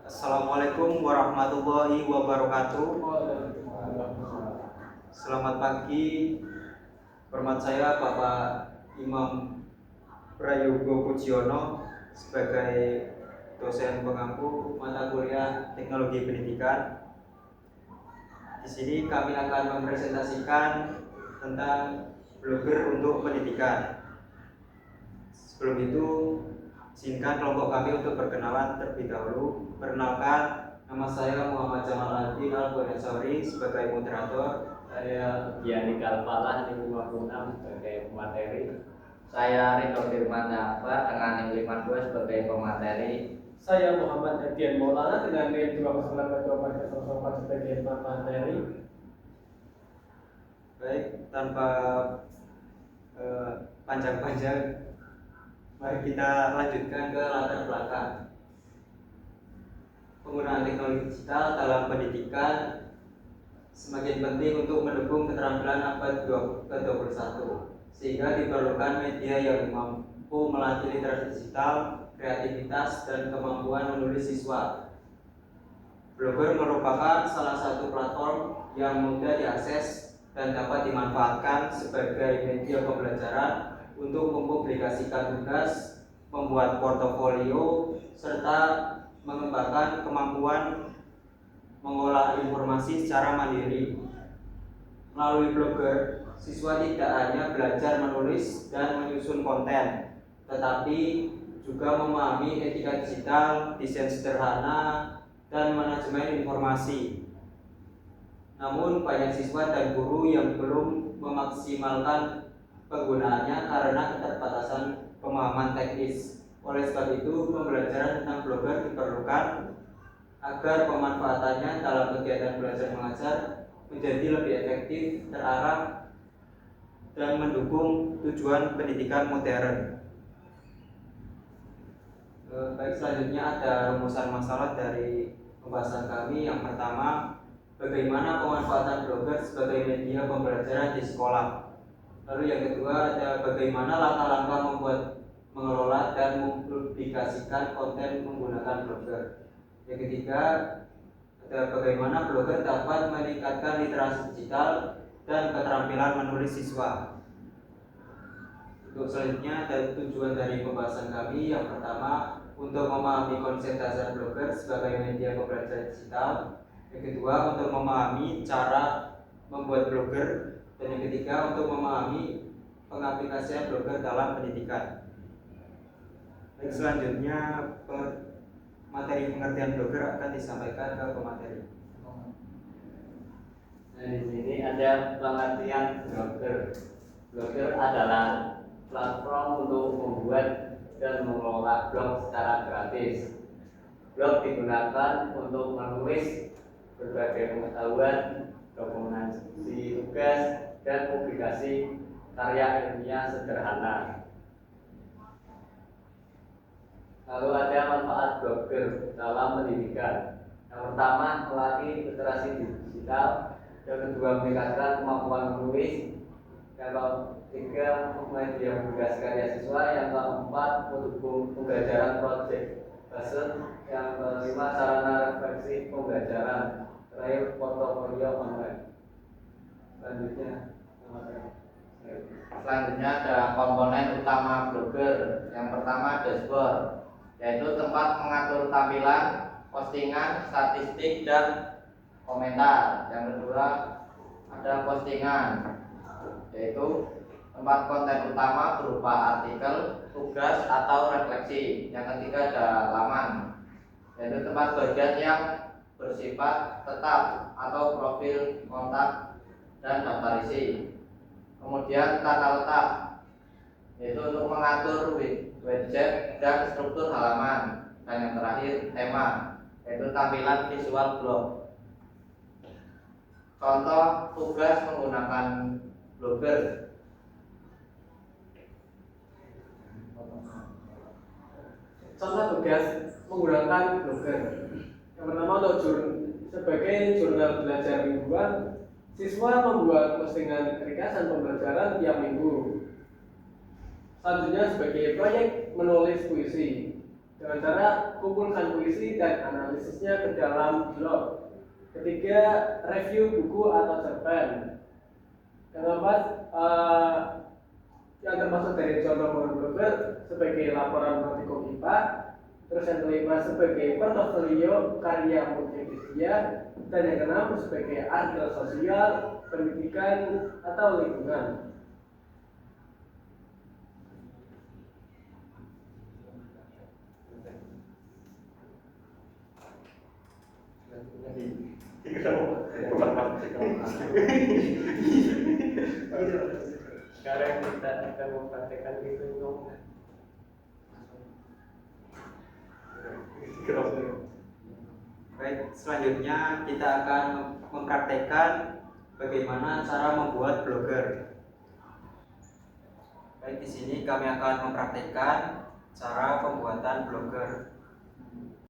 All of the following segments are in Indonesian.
Assalamualaikum warahmatullahi wabarakatuh. Selamat pagi. Hormat saya Bapak Imam Prayogo Pujiono sebagai dosen pengampu mata kuliah Teknologi Pendidikan. Di sini kami akan mempresentasikan tentang blogger untuk pendidikan. Sebelum itu, izinkan kelompok kami untuk berkenalan terlebih dahulu. Perkenalkan, nama saya Muhammad Jamal Aldin Al-Bonasori sebagai moderator. Saya Gianni Kalfalah 56 sebagai pemateri. Saya Ridho Firman Napa dengan NIM 52 sebagai pemateri. Saya Muhammad Hadian Maulana dengan NIM 20824 sebagai pemateri. Baik, tanpa panjang-panjang, mari kita lanjutkan ke latar belakang. Penggunaan teknologi digital dalam pendidikan semakin penting untuk mendukung keterampilan abad ke-21, sehingga diperlukan media yang mampu melatih literasi digital, kreativitas, dan kemampuan menulis siswa. Blogger merupakan salah satu platform yang mudah diakses dan dapat dimanfaatkan sebagai media pembelajaran untuk mempublikasikan tugas, membuat portofolio, serta mengembangkan kemampuan mengolah informasi secara mandiri. Melalui blogger, siswa tidak hanya belajar menulis dan menyusun konten, tetapi juga memahami etika digital, desain sederhana, dan manajemen informasi. Namun banyak siswa dan guru yang belum memaksimalkan penggunaannya karena keterbatasan pemahaman teknis. Oleh sebab itu, pembelajaran tentang blogger diperlukan agar pemanfaatannya dalam kegiatan belajar mengajar menjadi lebih efektif, terarah, dan mendukung tujuan pendidikan modern. Baik, selanjutnya ada rumusan masalah dari pembahasan kami. Yang pertama, bagaimana pemanfaatan blogger sebagai media pembelajaran di sekolah. Lalu yang kedua ada bagaimana langkah-langkah mengelola dan mempublikasikan konten menggunakan blogger. Yang ketiga ada bagaimana blogger dapat meningkatkan literasi digital dan keterampilan menulis siswa. Untuk selanjutnya ada tujuan dari pembahasan kami. Yang pertama, untuk memahami konsep dasar blogger sebagai media pembelajaran digital. Yang kedua, untuk memahami cara membuat blogger. Dan yang ketiga, untuk memahami pengaplikasian blogger dalam pendidikan. Baik, selanjutnya materi pengertian blogger akan disampaikan ke pemateri. Nah, di sini ada pengertian blogger. Blogger adalah platform untuk membuat dan mengelola blog secara gratis. Blog digunakan untuk menulis berbagai pengetahuan, dokumentasi tugas, dan publikasi karya ilmiah sederhana. Lalu ada manfaat blogger dalam pendidikan. Yang pertama, melatih literasi digital. Yang kedua, meningkatkan kemampuan menulis. Yang ketiga, media publikasi karya siswa. Yang keempat, mendukung pembelajaran project based. Yang kelima, sarana refleksi pembelajaran. Terakhir, portofolio online. Selanjutnya ada komponen utama blogger. Yang pertama, dashboard, yaitu tempat mengatur tampilan, postingan, statistik, dan komentar. Yang kedua ada postingan, yaitu tempat konten utama berupa artikel, tugas, atau refleksi. Yang ketiga ada laman, yaitu tempat bagian yang bersifat tetap atau profil, kontak, dan daftar isi. Kemudian tata letak, yaitu untuk mengatur widget dan struktur halaman. Dan yang terakhir tema, yaitu tampilan visual blog. Contoh tugas menggunakan blogger. Contoh tugas menggunakan blogger. Yang pertama, untuk sebagai jurnal belajar mingguan, siswa membuat postingan ringkasan pembelajaran tiap minggu. Selanjutnya sebagai proyek menulis puisi. Dengan cara kumpulkan puisi dan analisisnya ke dalam blog. Ketiga, review buku atau cerpen. Yang keempat, yang termasuk dari contoh blogger sebagai laporan praktikum IPA. Terus yang kelima sebagai portofolio karya multimedia. Dan yang keenam sebagai artikel sosial, pendidikan atau lingkungan. Sekarang kita akan mempraktekkan itu dong. Baik, selanjutnya kita akan mempraktekkan bagaimana cara membuat blogger. Baik, di sini kami akan mempraktekkan cara pembuatan blogger.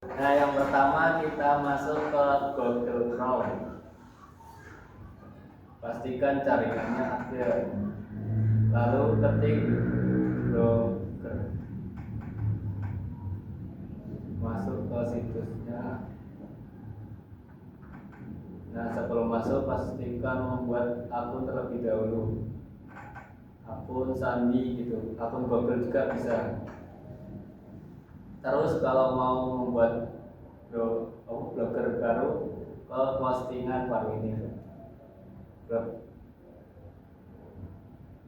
Nah, yang pertama kita masuk ke Google Chrome. Pastikan jaringannya ada. Lalu ketik blogger. Masuk ke situsnya. Nah, sebelum masuk pastikan membuat akun terlebih dahulu. Akun Sandi gitu, akun Google juga bisa. Terus kalau mau membuat blogger baru, ke postingan baru ini.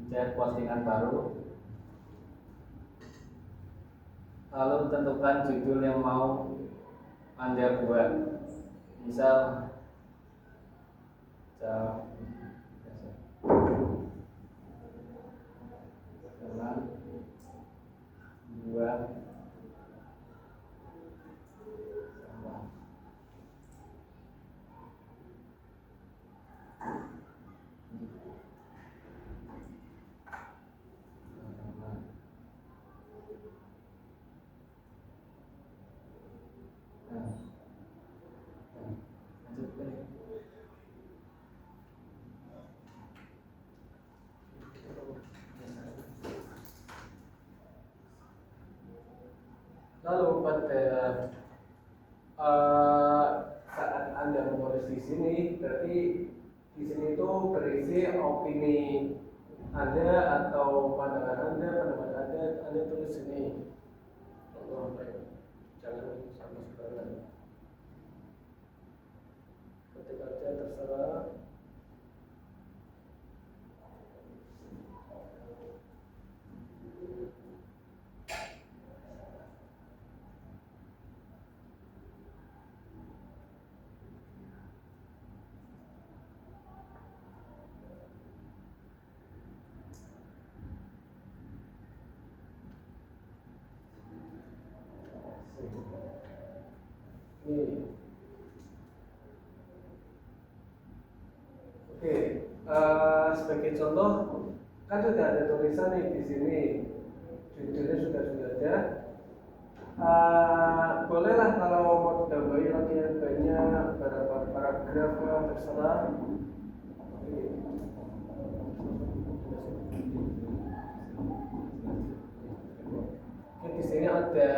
Cek postingan baru. Lalu tentukan judul yang mau Anda buat. Misal jalan buat Lalu pada saat Anda menulis di sini, berarti di sini itu berisi opini Anda atau pandangan Anda, pendapat Anda tulis sini. Contoh apa ya? Jangan sama sembarangan. Ketik aja terserah. Ini. Oke, sebagai contoh kan sudah ada tulisan nih di sini, judulnya sudah ada. Bolehlah kalau mau ditambahi lagi yang banyak, berapa paragraf terserah. Oke, di sini ada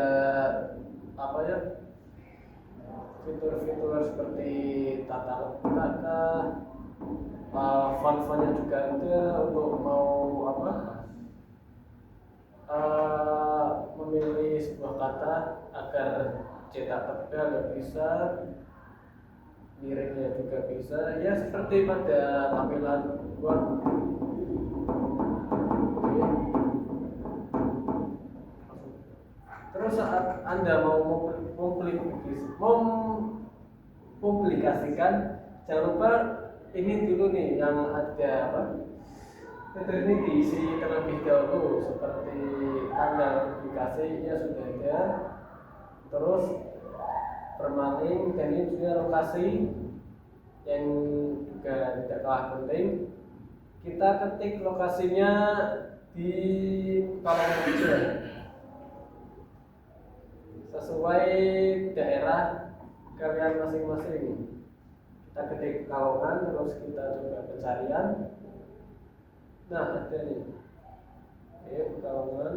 apa ya? Fitur-fitur seperti tata letak, font-fontnya juga ada untuk mau apa? Memilih sebuah kata agar cetak tebal ya bisa, miringnya juga bisa, ya seperti pada tampilan Word. Terus saat Anda mau mempublikasikan, jangan lupa ini dulu nih yang ada apa? Fitur ini diisi terlebih dahulu seperti tanggal publikasi ya sudah ada. Terus permalink dan ini juga lokasi yang juga tidak kalah penting. Kita ketik lokasinya di kolom aja sesuai daerah kalian masing-masing. Kita ketik Kalongan, terus kita coba pencarian. Nah, ada nih. Oke, Kalongan,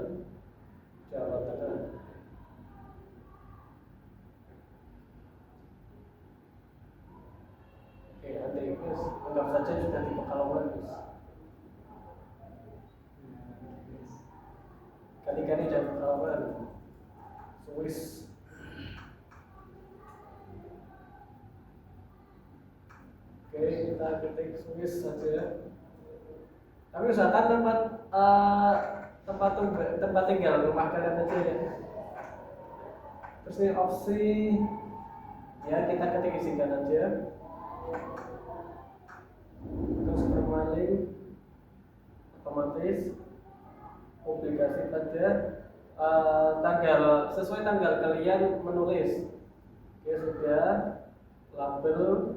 Jawa Tengah. anggap saja sudah di Pekalongan. Kali-kali dan Pekalongan, Swiss. Oke, kita ketik Swiss saja. Tapi usahakan tempat tinggal rumah kalian aja ya. Terus ini opsi ya kita ketik isikan aja. Terus bermaling otomatis publikasi pada tanggal sesuai tanggal kalian menulis. Oke sudah, label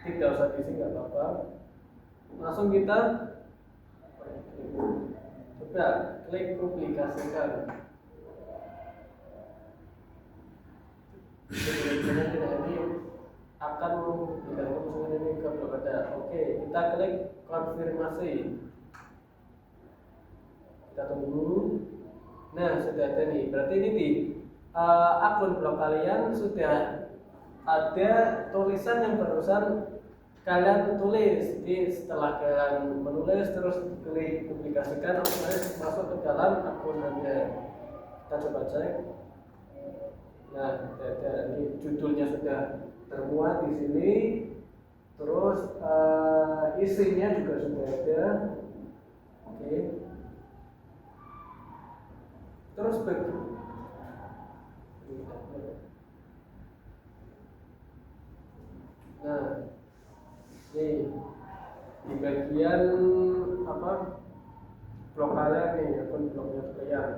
tidak usah diisi nggak apa-apa. Langsung kita coba klik publikasikan. Ini akan mempublikasikan postingan ini ke blog Anda. Oke, kita klik konfirmasi. Kita tunggu. Nah, sudah ada nih. Berarti ini di akun blog kalian sudah ada tulisan yang barusan kalian tulis. Jadi setelah kalian menulis terus klik publikasikan, otomatis masuk ke dalam akun Anda. Kita coba cek. Nah, ada ini judulnya sudah termuat di sini. Terus isinya juga sudah ada. Oke. Terus nah, ini di bagian apa blog kalian nih, akun blognya kalian.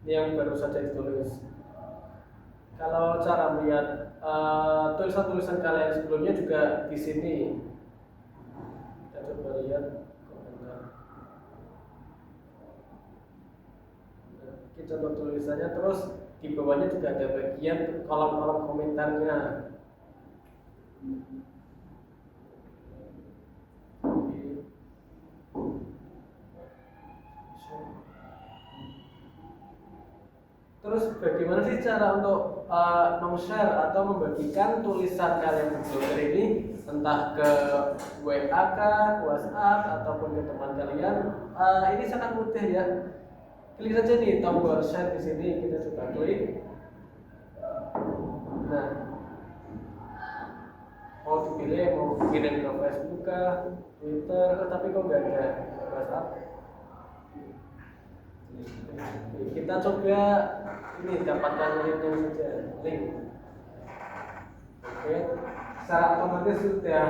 Ini yang baru saja ditulis. Kalau cara melihat tulisan-tulisan kalian sebelumnya juga di sini. Kita coba lihat komentar. Nah, kita contoh tulisannya, terus di bawahnya juga ada bagian kolom-kolom komentarnya. Terus bagaimana sih cara untuk share atau membagikan tulisan kalian di blogger ini, entah ke WA kah, WhatsApp ataupun ke teman kalian? Ini sangat mudah ya. Klik saja nih tombol share di sini, kita coba klik. Nah, mau dipilih mau kirim ke Facebook kah, Twitter, tapi kok nggak ada WhatsApp. Kita coba ini dapatkan linknya saja, link. Oke, secara otomatis sudah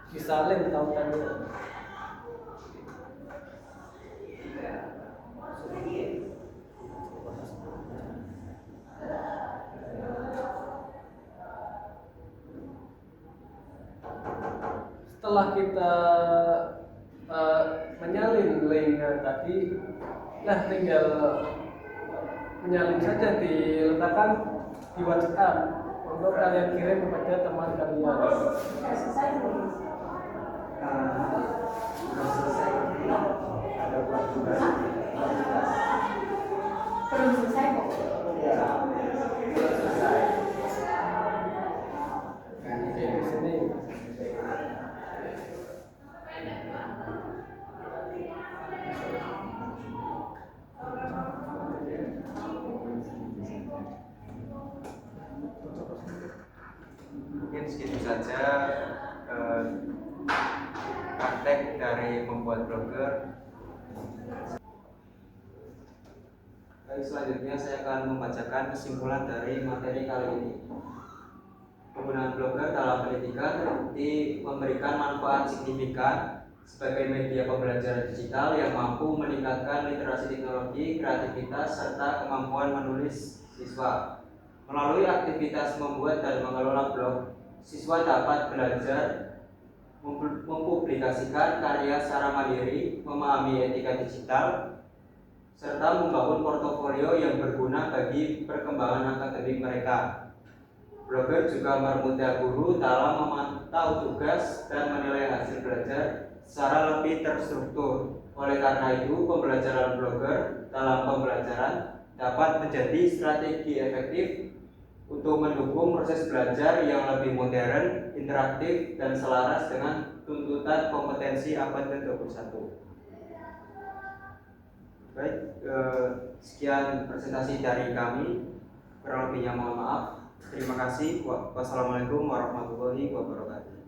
disalin tautannya. Setelah kita menyalin linknya tadi, nah tinggal menyalin saja, diletakkan di WhatsApp untuk kalian kirim kepada teman kalian. Belum selesai kok. Oke, di sini. Mungkin segitu saja praktek dari membuat blogger. Baik, selanjutnya saya akan membacakan kesimpulan dari materi kali ini. Penggunaan blogger dalam pendidikan terbukti memberikan manfaat signifikan sebagai media pembelajaran digital yang mampu meningkatkan literasi teknologi, kreativitas, serta kemampuan menulis siswa. Melalui aktivitas membuat dan mengelola blog, siswa dapat belajar mempublikasikan karya secara mandiri, memahami etika digital, serta membangun portofolio yang berguna bagi perkembangan akademik mereka. Blogger juga mempermudah guru dalam memantau tugas dan menilai hasil belajar secara lebih terstruktur. Oleh karena itu, pembelajaran blogger dalam pembelajaran dapat menjadi strategi efektif untuk mendukung proses belajar yang lebih modern, interaktif, dan selaras dengan tuntutan kompetensi abad ke-21. Baik, sekian presentasi dari kami. Kurang lebihnya mohon maaf. Terima kasih. Wassalamualaikum warahmatullahi wabarakatuh.